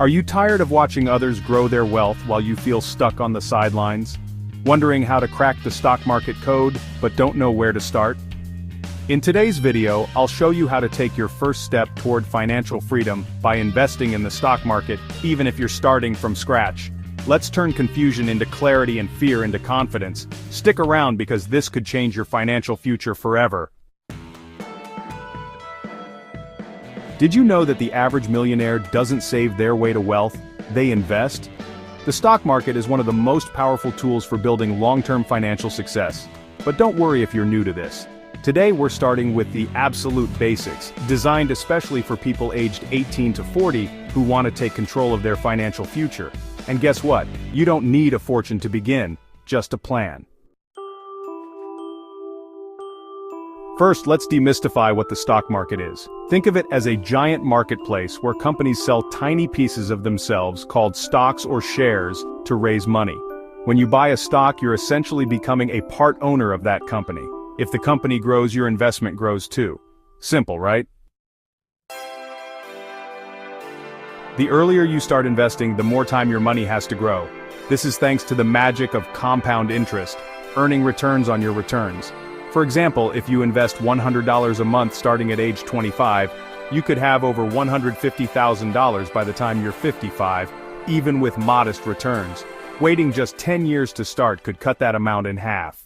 Are you tired of watching others grow their wealth while you feel stuck on the sidelines? Wondering how to crack the stock market code, but don't know where to start? In today's video, I'll show you how to take your first step toward financial freedom by investing in the stock market, even if you're starting from scratch. Let's turn confusion into clarity and fear into confidence. Stick around because this could change your financial future forever. Did you know that the average millionaire doesn't save their way to wealth? They invest? The stock market is one of the most powerful tools for building long-term financial success. But don't worry if you're new to this. Today we're starting with the absolute basics, designed especially for people aged 18 to 40 who want to take control of their financial future. And guess what? You don't need a fortune to begin, just a plan. First, let's demystify what the stock market is. Think of it as a giant marketplace where companies sell tiny pieces of themselves called stocks or shares to raise money. When you buy a stock, you're essentially becoming a part owner of that company. If the company grows, your investment grows too. Simple, right? The earlier you start investing, the more time your money has to grow. This is thanks to the magic of compound interest, earning returns on your returns. For example, if you invest $100 a month starting at age 25, you could have over $150,000 by the time you're 55, even with modest returns. Waiting just 10 years to start could cut that amount in half.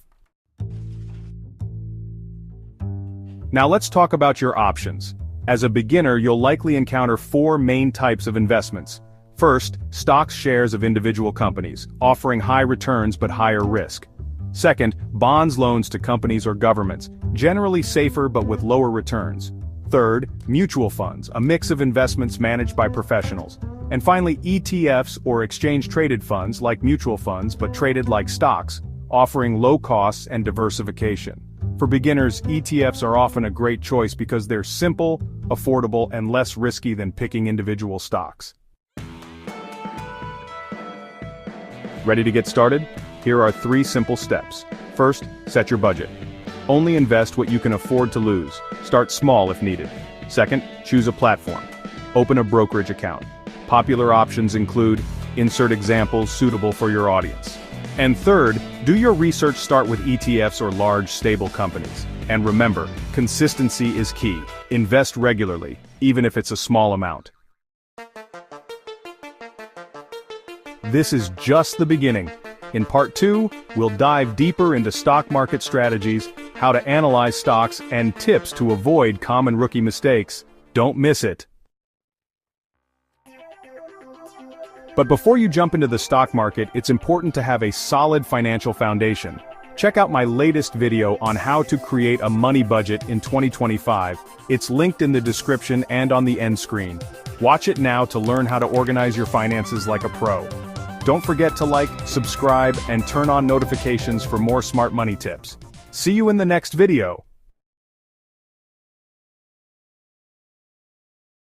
Now let's talk about your options. As a beginner, you'll likely encounter four main types of investments. First, stocks, shares of individual companies, offering high returns but higher risk. Second, bonds, loans to companies or governments, generally safer but with lower returns. Third, mutual funds, a mix of investments managed by professionals. And finally, ETFs or exchange-traded funds like mutual funds but traded like stocks, offering low costs and diversification. For beginners, ETFs are often a great choice because they're simple, affordable, and less risky than picking individual stocks. Ready to get started? Here are 3 simple steps. First, set your budget. Only invest what you can afford to lose. Start small if needed. Second, choose a platform. Open a brokerage account. Popular options include, insert examples suitable for your audience. And third, do your research. Start with ETFs or large, stable companies. And remember, consistency is key. Invest regularly, even if it's a small amount. This is just the beginning. In part 2, we'll dive deeper into stock market strategies, how to analyze stocks, and tips to avoid common rookie mistakes. Don't miss it. But before you jump into the stock market, it's important to have a solid financial foundation. Check out my latest video on how to create a money budget in 2025. It's linked in the description and on the end screen. Watch it now to learn how to organize your finances like a pro. Don't forget to like, subscribe, and turn on notifications for more smart money tips. See you in the next video.